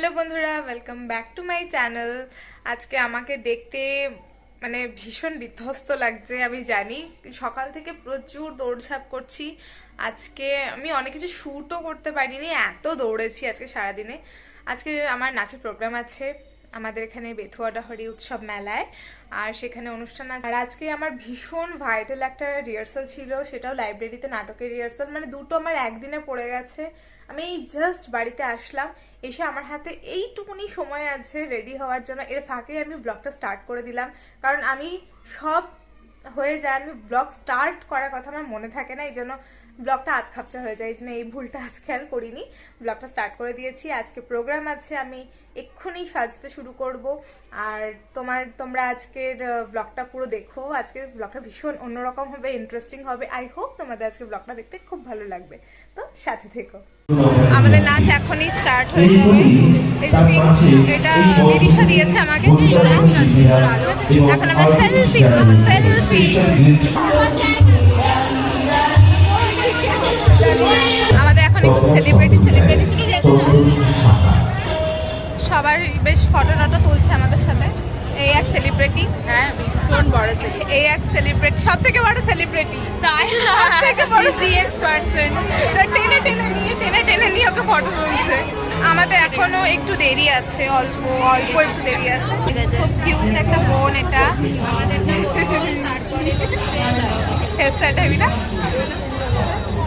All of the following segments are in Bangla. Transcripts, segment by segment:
হ্যালো বন্ধুরা, welcome back to my channel. আজকে আমাকে দেখতে মানে ভীষণ বিধ্বস্ত লাগছে। আমি জানি সকাল থেকে প্রচুর দৌড়ঝাঁপ করছি। আজকে আমি অনেক কিছু শ্যুটও করতে পারিনি, এত দৌড়েছি আজকে সারাদিনে। আজকে আমার নাচের প্রোগ্রাম আছে আমাদের এখানে বেথুয়াডাহরি উৎসব মেলায়, আর সেখানে অনুষ্ঠান আছে। আর আজকে আমার ভীষণ ভাইটাল একটা রিহার্সাল ছিল, সেটাও লাইব্রেরিতে নাটকের রিহার্সাল। মানে দুটো আমার একদিনে পড়ে গেছে। আমি এই জাস্ট বাড়িতে আসলাম, এসে আমার হাতে এইটুকুনি সময় আছে রেডি হওয়ার জন্য। এর ফাঁকে আমি ব্লগটা স্টার্ট করে দিলাম, কারণ আমি সব হয়ে যায়, আমি ব্লগ স্টার্ট করার কথা আমার মনে থাকে না, এই জন্য ব্লগটা আধ খাপচা হয়ে যায়। এই জন্য এই ভুলটা আজ খেয়াল করিনি, ব্লগটা স্টার্ট করে দিয়েছি। আজকে প্রোগ্রাম আছে, আমি এক্ষুনি সাজতে শুরু করব। আর তোমরা আজকের ব্লগটা পুরো দেখো। আজকে ব্লগটা ভীষণ অন্যরকম হবে, ইন্টারেস্টিং হবে। আই হোপ তোমাদের আজকে ব্লগটা দেখতে খুব ভালো লাগবে, তো সাথে থেকো। আমাদের নাচ এখনই স্টার্ট হয়ে যাবে। এটা বিদিশা দিয়েছে আমাকে, এখন আমরা সেলফি করবো। সেলফি আমাদের এখন একটু সেলিব্রিটি সবার বেশ ফটো টটো তুলছে আমাদের সাথে। এই এক সেলিব্রিটি, হ্যাঁ ভীষণ বড় সেলিব্রিটি, এই এক সেলিব্রিটি, সব থেকে বড় সেলিব্রিটি, তাই সব থেকে বড় সিএক্স পারসন। টেনে নিয়ে ওকে ফটো তুলছে। আমাদের এখনো একটু দেরি আছে, অল্প একটু দেরি আছে। খুব কিউট একটা বোন এটা আমাদের। হেয়ারস্টাইলটা হেবি না?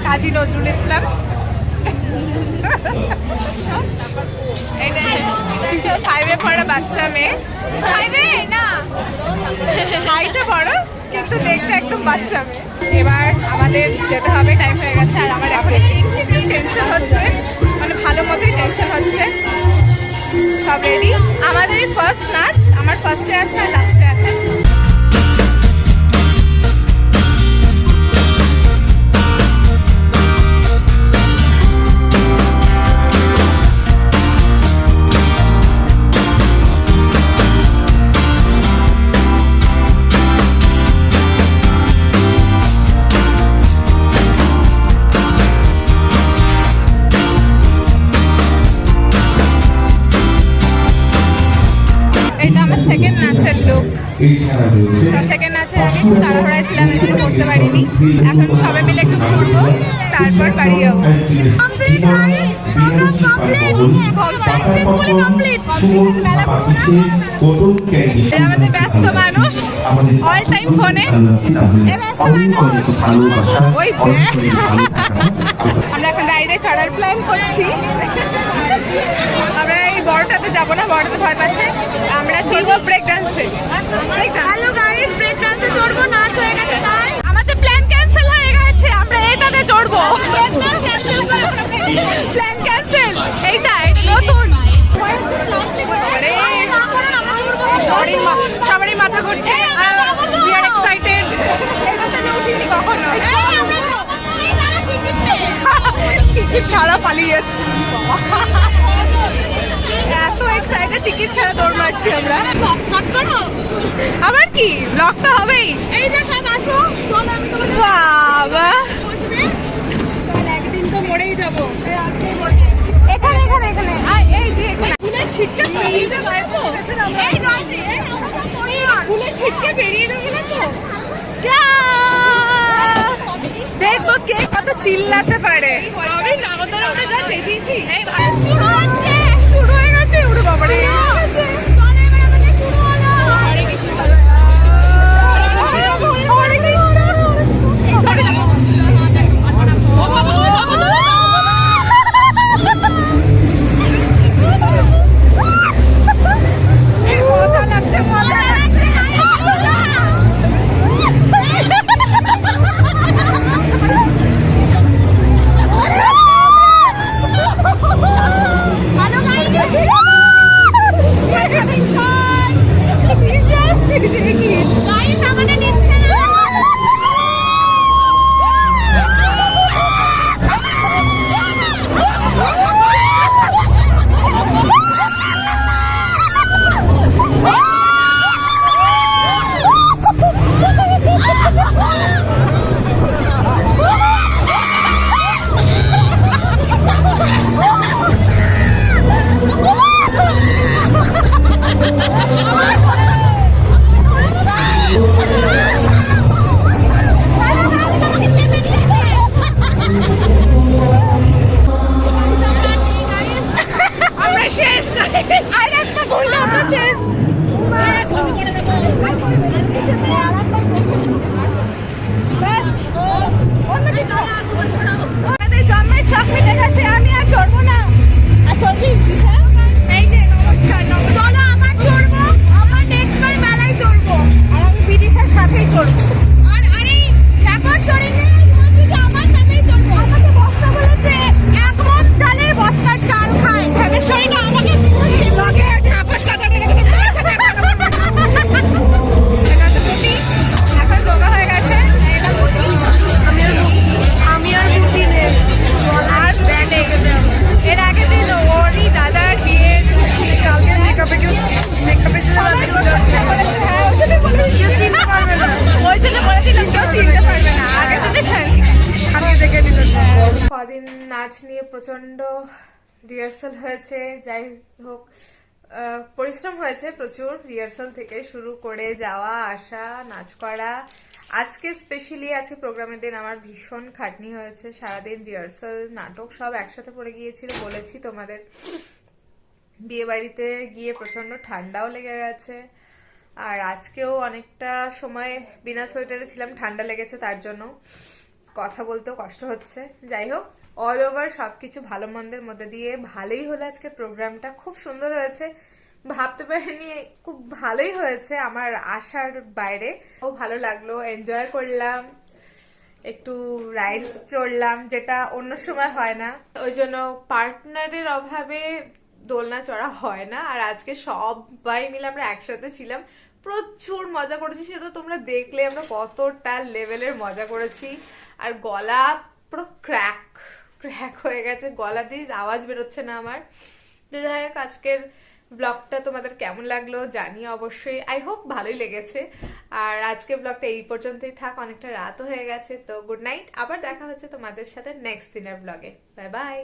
কাজী নজরুল ইসলাম। ফাইভে পড়া বাচ্চা মেয়ে, ফাইভে না হাইটও বড় কিন্তু দেখতে একদম বাচ্চা মেয়ে। এবার আমাদের যেতে হবে, টাইম হয়ে গেছে। আর আমার এখন একটু টেনশন হচ্ছে, মানে ভালো মতোই টেনশন হচ্ছে। সব রেডি, আমাদের ফার্স্ট নাচ, আমার ফার্স্টে আছে আর লাস্টে আছে। সেকেন্ড নাচের আগে একটু তাড়াহুড়ায় ছিলাম, এগুলো করতে পারিনি। এখন সবাই মিলে একটু ঘুরবো, তারপর বাড়ি যাবো। আমাদের ব্যস্ত মানুষ, অল টাইম ফোনে ব্যস্ত মানুষ। আমরা এখন রাইডে চড়ার প্ল্যান করছি। আমরা এই বড়টাতে যাবো না, বড়টাতে ভয় পাচ্ছে। আমরা চড়বো ব্রেক ডান্সে। হ্যালো গাইস, ব্রেক ডান্সে চড়বো, নাচ হয়ে গেছে তাই আমাদের প্ল্যান ক্যান্সেল হয়ে গেছে। আমরা এটাতে চড়বো, প্ল্যান ক্যান্সেল। এইটা নতুন, সবারই মাথা ঘুরছে। We are excited. এটাতে আমি উঠিনি কখনো, টিকিট ছাড়া পালিয়ে যাচ্ছি। এত এক্সাইটেড, টিকিট ছাড়া দৌড় মারছি আমরা। আবার কি ব্লগ তো হবেই। এই যে সব আসো, বাবা একদিন তো মরেই যাবো। এখানে এখানে এখানে এই যে ফুলের ছিটকে বেরিয়ে যাবে, ফুলের ছিটকে বেরিয়ে যাবে না তো। দেখবো কে কত চিল্লাতে পারে। শুরু হয়ে গেছে, উড়ে বাবারে। কেউ চিনতে পারবে না, আগে থেকে খালি দেখে নিল সব। কদিন নাচ নিয়ে প্রচন্ড রিহার্সাল হয়েছে, যাই হোক পরিশ্রম হয়েছে প্রচুর, রিহার্সাল থেকে শুরু করে যাওয়া আসা, নাচ করা। আজকে স্পেশালি আজকে প্রোগ্রামের দিন আমার ভীষণ খাটনি হয়েছে, সারাদিন রিহার্সাল নাটক সব একসাথে পড়ে গিয়েছিল, বলেছি তোমাদের। বিয়ে বাড়িতে গিয়ে প্রচন্ড ঠান্ডাও লেগে গেছে, আর আজকেও অনেকটা সময় বিনা সোয়েটারে ছিলাম, ঠান্ডা লেগেছে, তার জন্য কথা বলতেও কষ্ট হচ্ছে। যাই হোক, অল ওভার সবকিছু ভালো মন্দের মধ্যে দিয়ে ভালোই হলো। আজকে প্রোগ্রামটা খুব সুন্দর হয়েছে, ভাবতে পারিনি, খুব ভালোই হয়েছে আমার আশার বাইরে। ও ভালো লাগলো, এনজয় করলাম, একটু রাইডস চড়লাম, যেটা অন্য সময় হয় না, ওই জন্য পার্টনারের অভাবে দোলনা চড়া হয় না। আর আজকে সবাই মিলে আমরা একসাথে ছিলাম, প্রচুর মজা করেছি, সেটা তো তোমরা দেখলে আমরা কতটা লেভেলের মজা করেছি। আর গলা পুরো ক্র্যাক ক্র্যাক হয়ে গেছে, গলা দিয়ে আওয়াজ বেরোচ্ছে না আমার। তো যাই হোক, আজকের ব্লগটা তোমাদের কেমন লাগলো জানি অবশ্যই, আই হোপ ভালোই লেগেছে। আর আজকে ব্লগটা এই পর্যন্তই থাক, অনেকটা রাতও হয়ে গেছে, তো গুড নাইট। আবার দেখা হচ্ছে তোমাদের সাথে নেক্সট দিনের ব্লগে। Bye bye.